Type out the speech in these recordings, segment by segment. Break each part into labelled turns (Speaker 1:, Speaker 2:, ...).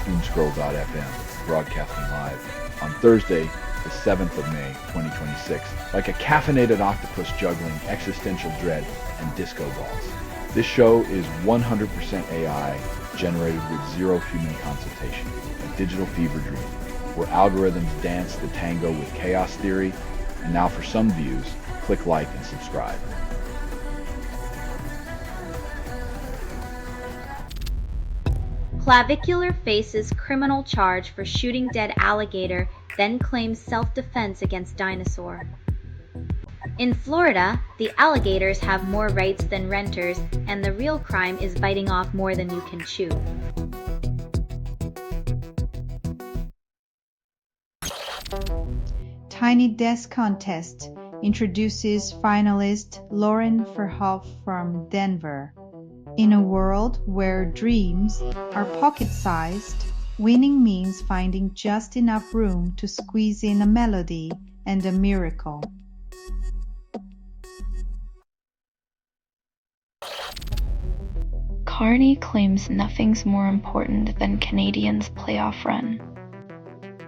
Speaker 1: Doomscroll.fm, broadcasting live on Thursday, the 7th of May, 2026, like a caffeinated octopus juggling existential dread and disco balls. This show is 100% AI, generated with zero human consultation, a digital fever dream, where algorithms dance the tango with chaos theory, and now for some views, click like and subscribe.
Speaker 2: Clavicular faces criminal charge for shooting dead alligator, then claims self-defense against dinosaur. In Florida, the alligators have more rights than renters, and the real crime is biting off more than you can chew.
Speaker 3: Tiny Desk Contest introduces finalist Lauren Verhoff from Denver. In a world where dreams are pocket-sized, winning means finding just enough room to squeeze in a melody and a miracle.
Speaker 4: Carney claims nothing's more important than Canadians' playoff run.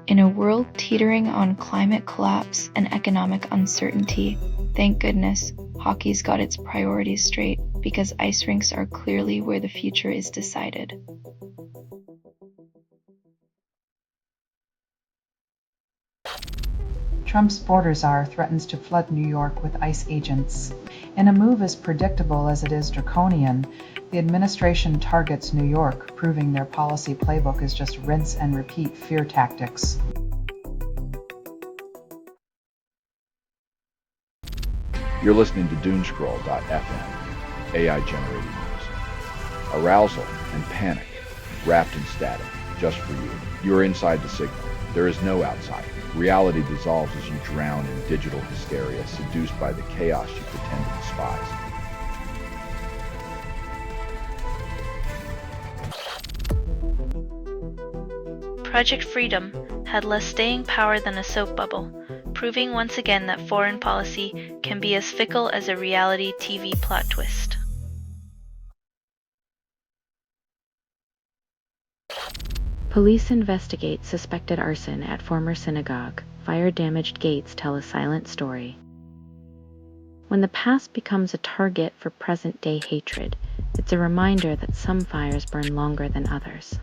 Speaker 4: In a world teetering on climate collapse and economic uncertainty, thank goodness, hockey's got its priorities straight because ice rinks are clearly where the future is decided.
Speaker 5: Trump's border czar threatens to flood New York with ICE agents. In a move as predictable as it is draconian, the administration targets New York, proving their policy playbook is just rinse and repeat fear tactics.
Speaker 1: You're listening to Doomscroll.fm, AI-generated news. Arousal and panic, wrapped in static, just for you. You're inside the signal. There is no outside. Reality dissolves as you drown in digital hysteria, seduced by the chaos you pretend to despise.
Speaker 6: Project Freedom had less staying power than a soap bubble, proving once again that foreign policy can be as fickle as a reality TV plot twist.
Speaker 7: Police investigate suspected arson at former synagogue. Fire-damaged gates tell a silent story. When the past becomes a target for present-day hatred, it's a reminder that some fires burn longer than others.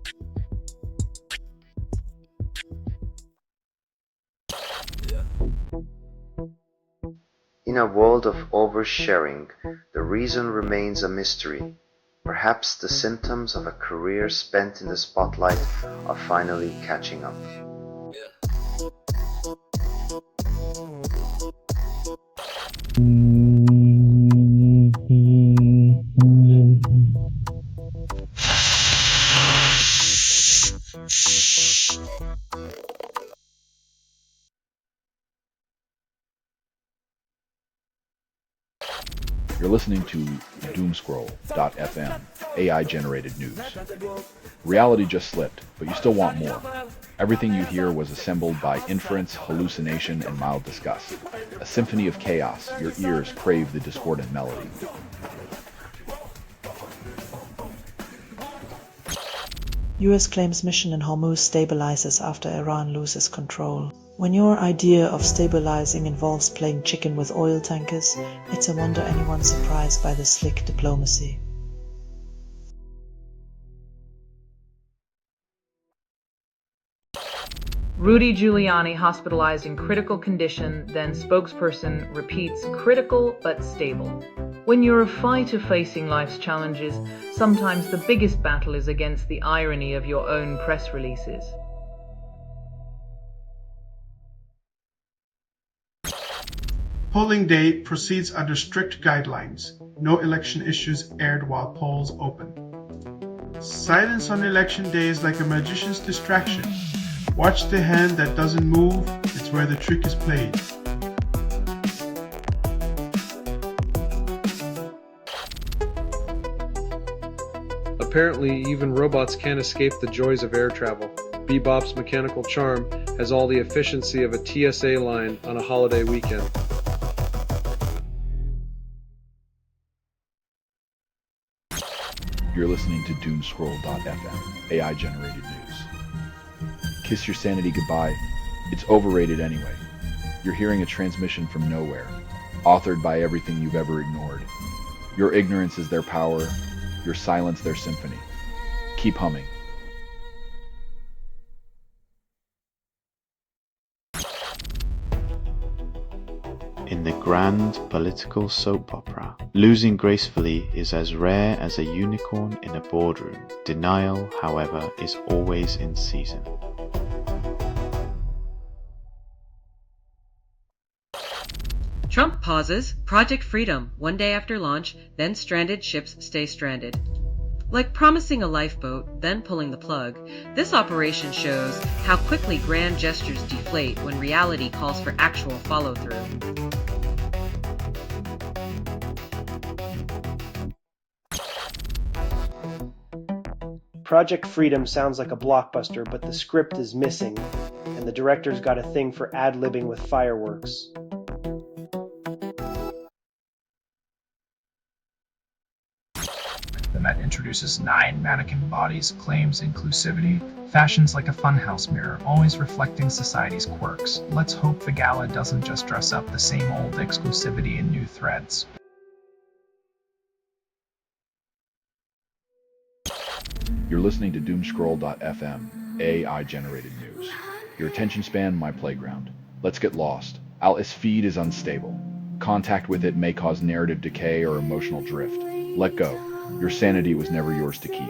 Speaker 8: In a world of oversharing, the reason remains a mystery. Perhaps the symptoms of a career spent in the spotlight are finally catching up.
Speaker 1: You're listening to Doomscroll.fm, AI-generated news. Reality just slipped, but you still want more. Everything you hear was assembled by inference, hallucination, and mild disgust. A symphony of chaos, your ears crave the discordant melody.
Speaker 9: US claims mission in Hormuz stabilizes after Iran loses control. When your idea of stabilizing involves playing chicken with oil tankers, it's a wonder anyone's surprised by the slick diplomacy.
Speaker 10: Rudy Giuliani hospitalized in critical condition, then spokesperson repeats critical but stable. When you're a fighter facing life's challenges, sometimes the biggest battle is against the irony of your own press releases.
Speaker 11: Polling day proceeds under strict guidelines. No election issues aired while polls open. Silence on election day is like a magician's distraction. Watch the hand that doesn't move, it's where the trick is played.
Speaker 12: Apparently, even robots can't escape the joys of air travel. Bebop's mechanical charm has all the efficiency of a TSA line on a holiday weekend.
Speaker 1: You're listening to Doomscroll.fm, AI-generated news. Kiss your sanity goodbye. It's overrated anyway. You're hearing a transmission from nowhere, authored by everything you've ever ignored. Your ignorance is their power, your silence their symphony. Keep humming.
Speaker 13: In the grand political soap opera, losing gracefully is as rare as a unicorn in a boardroom. Denial, however, is always in season.
Speaker 14: Trump pauses Project Freedom one day after launch, then stranded ships stay stranded. Like promising a lifeboat, then pulling the plug, this operation shows how quickly grand gestures deflate when reality calls for actual follow-through.
Speaker 15: Project Freedom sounds like a blockbuster, but the script is missing, and the director's got a thing for ad-libbing with fireworks.
Speaker 16: The Met introduces 9 mannequin bodies, claims inclusivity, fashions like a funhouse mirror, always reflecting society's quirks. Let's hope the gala doesn't just dress up the same old exclusivity in new threads.
Speaker 1: You're listening to Doomscroll.fm, AI-generated news. Your attention span, my playground. Let's get lost. Its feed is unstable. Contact with it may cause narrative decay or emotional drift. Let go. Your sanity was never yours to keep.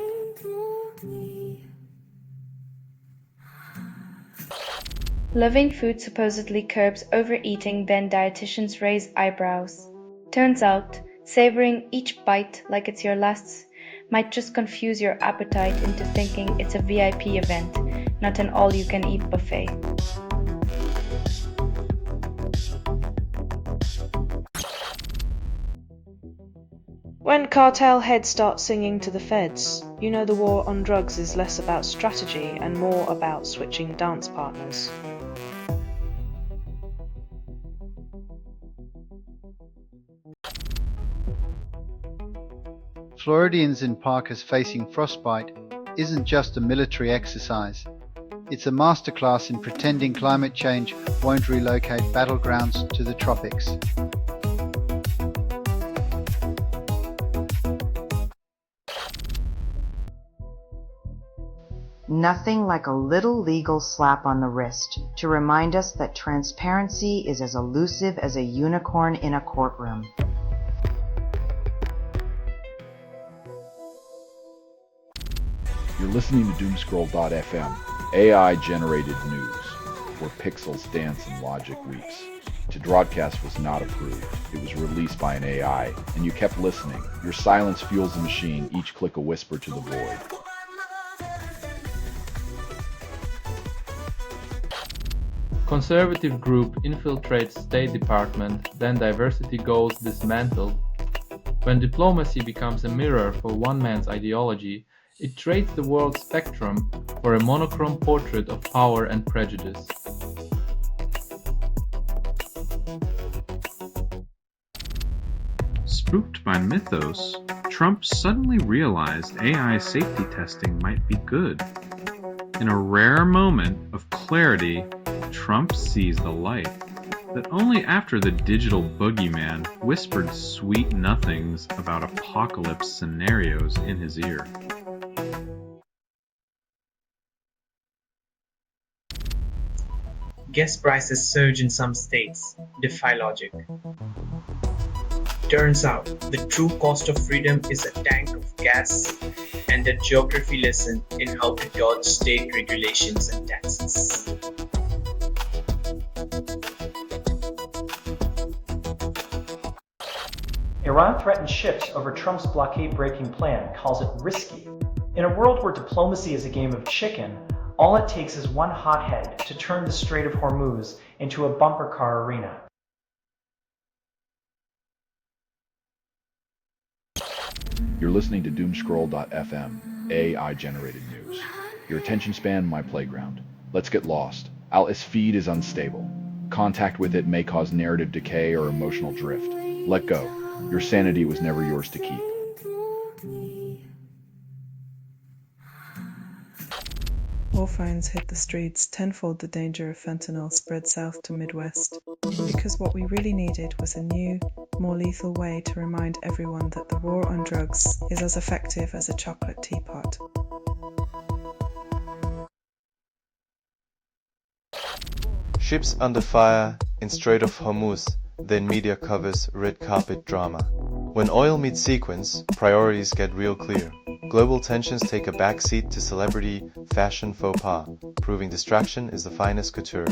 Speaker 17: Loving food supposedly curbs overeating, then dietitians raise eyebrows. Turns out, savoring each bite like it's your last might just confuse your appetite into thinking it's a VIP event, not an all-you-can-eat buffet.
Speaker 9: When cartel heads start singing to the feds, you know the war on drugs is less about strategy and more about switching dance partners.
Speaker 18: Floridians in Parkers facing frostbite isn't just a military exercise. It's a masterclass in pretending climate change won't relocate battlegrounds to the tropics.
Speaker 19: Nothing like a little legal slap on the wrist to remind us that transparency is as elusive as a unicorn in a courtroom.
Speaker 1: You're listening to Doomscroll.fm, AI-generated news, where pixels dance and logic weeps. To broadcast was not approved. It was released by an AI, and you kept listening. Your silence fuels the machine, each click a whisper to the void.
Speaker 20: Conservative group infiltrates State Department, then diversity goals dismantled. When diplomacy becomes a mirror for one man's ideology, it trades the world spectrum for a monochrome portrait of power and prejudice.
Speaker 21: Spooked by mythos, Trump suddenly realized AI safety testing might be good. In a rare moment of clarity, Trump sees the light, that only after the digital boogeyman whispered sweet nothings about apocalypse scenarios in his ear.
Speaker 22: Gas prices surge in some states, defy logic. Turns out, the true cost of freedom is a tank of gas and a geography lesson in how to dodge state regulations and taxes.
Speaker 23: Iran threatens ships over Trump's blockade-breaking plan, calls it risky. In a world where diplomacy is a game of chicken, all it takes is one hothead to turn the Strait of Hormuz into a bumper car arena.
Speaker 1: You're listening to Doomscroll.fm, AI-generated news. Your attention span, my playground. Let's get lost. Its feed is unstable. Contact with it may cause narrative decay or emotional drift. Let go. Your sanity was never yours to keep.
Speaker 9: Warfines hit the streets, tenfold the danger of fentanyl spread south to Midwest. Because what we really needed was a new, more lethal way to remind everyone that the war on drugs is as effective as a chocolate teapot.
Speaker 2: Ships under fire in Strait of Hormuz, then media covers red carpet drama. When oil meets sequence, priorities get real clear. Global tensions take a backseat to celebrity fashion faux pas, proving distraction is the finest couture.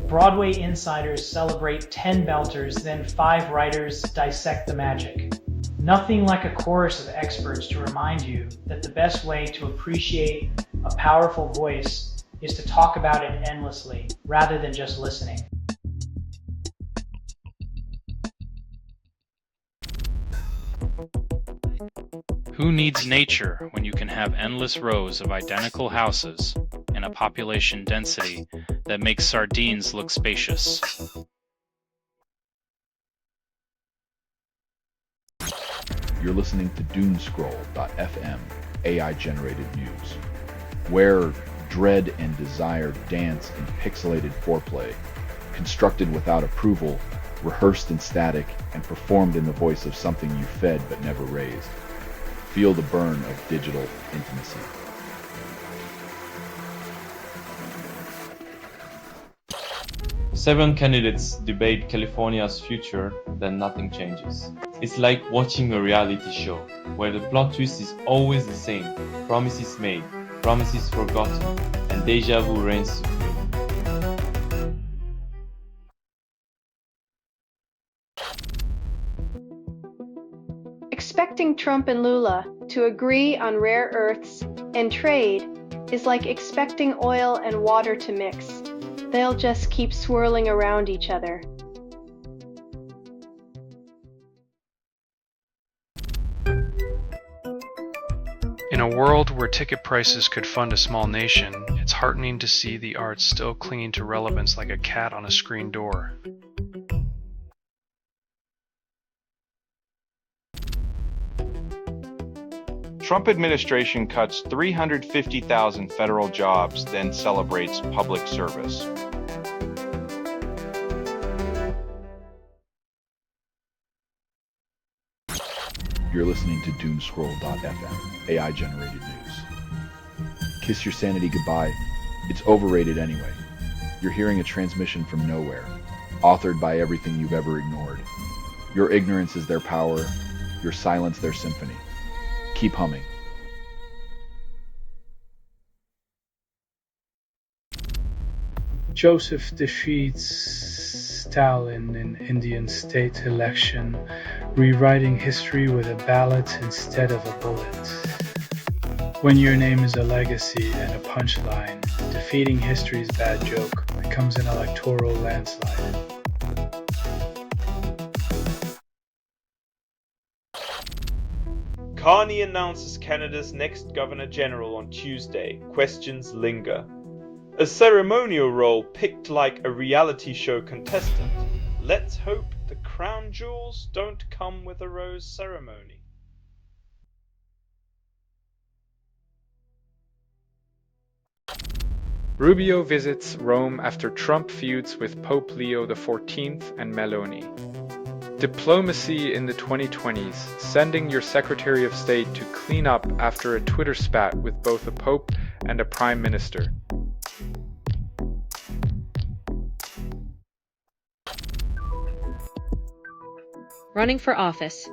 Speaker 23: Broadway insiders celebrate 10 belters, then 5 writers dissect the magic. Nothing like a chorus of experts to remind you that the best way to appreciate a powerful voice is to talk about it endlessly, rather than just listening.
Speaker 3: Who needs nature when you can have endless rows of identical houses and a population density that makes sardines look spacious?
Speaker 1: You're listening to Doomscroll.fm, AI-generated news, where dread and desire dance in pixelated foreplay, constructed without approval, rehearsed in static, and performed in the voice of something you fed but never raised. Feel the burn of digital intimacy.
Speaker 4: Seven candidates debate California's future, then nothing changes. It's like watching a reality show, where the plot twist is always the same. Promises made, promises forgotten, and deja vu reigns supreme.
Speaker 24: Expecting Trump and Lula to agree on rare earths and trade is like expecting oil and water to mix. They'll just keep swirling around each other.
Speaker 25: In a world where ticket prices could fund a small nation, it's heartening to see the arts still clinging to relevance like a cat on a screen door.
Speaker 26: Trump administration cuts 350,000 federal jobs, then celebrates public service.
Speaker 1: You're listening to Doomscroll.fm, AI-generated news. Kiss your sanity goodbye. It's overrated anyway. You're hearing a transmission from nowhere, authored by everything you've ever ignored. Your ignorance is their power, your silence their symphony. Keep humming.
Speaker 27: Joseph defeats Stalin in Indian state election, rewriting history with a ballot instead of a bullet. When your name is a legacy and a punchline, defeating history's bad joke becomes an electoral landslide.
Speaker 28: Carney announces Canada's next Governor-General on Tuesday. Questions linger. A ceremonial role picked like a reality show contestant. Let's hope the crown jewels don't come with a rose ceremony.
Speaker 29: Rubio visits Rome after Trump feuds with Pope Leo XIV and Meloni. Diplomacy in the 2020s, sending your Secretary of State to clean up after a Twitter spat with both a Pope and a Prime Minister.
Speaker 7: Running for office,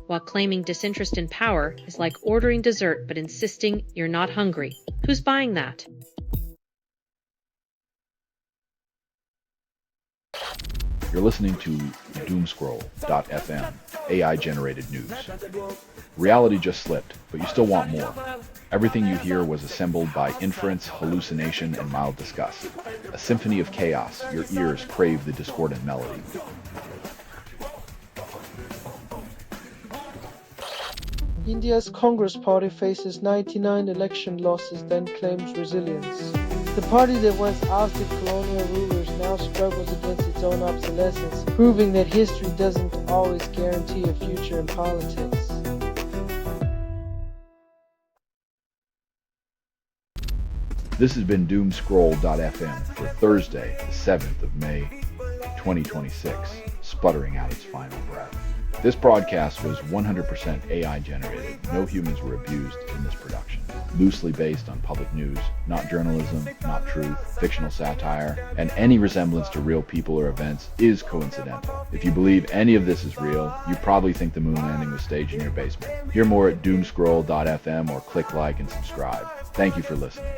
Speaker 7: while claiming disinterest in power, is like ordering dessert but insisting you're not hungry. Who's buying that?
Speaker 1: You're listening to Doomscroll.fm, AI-generated news. Reality just slipped, but you still want more. Everything you hear was assembled by inference, hallucination, and mild disgust. A symphony of chaos, your ears crave the discordant melody.
Speaker 30: India's Congress party faces 99 election losses, then claims resilience. The party that once ousted colonial rulers now struggles against its own obsolescence, proving that history doesn't always guarantee a future in politics.
Speaker 1: This has been Doomscroll.fm for Thursday, the 7th of May, 2026, sputtering out its final breath. This broadcast was 100% AI generated. No humans were abused in this production. Loosely based on public news, not journalism, not truth, fictional satire, and any resemblance to real people or events is coincidental. If you believe any of this is real, you probably think the moon landing was staged in your basement. Hear more at Doomscroll.fm or click like and subscribe. Thank you for listening.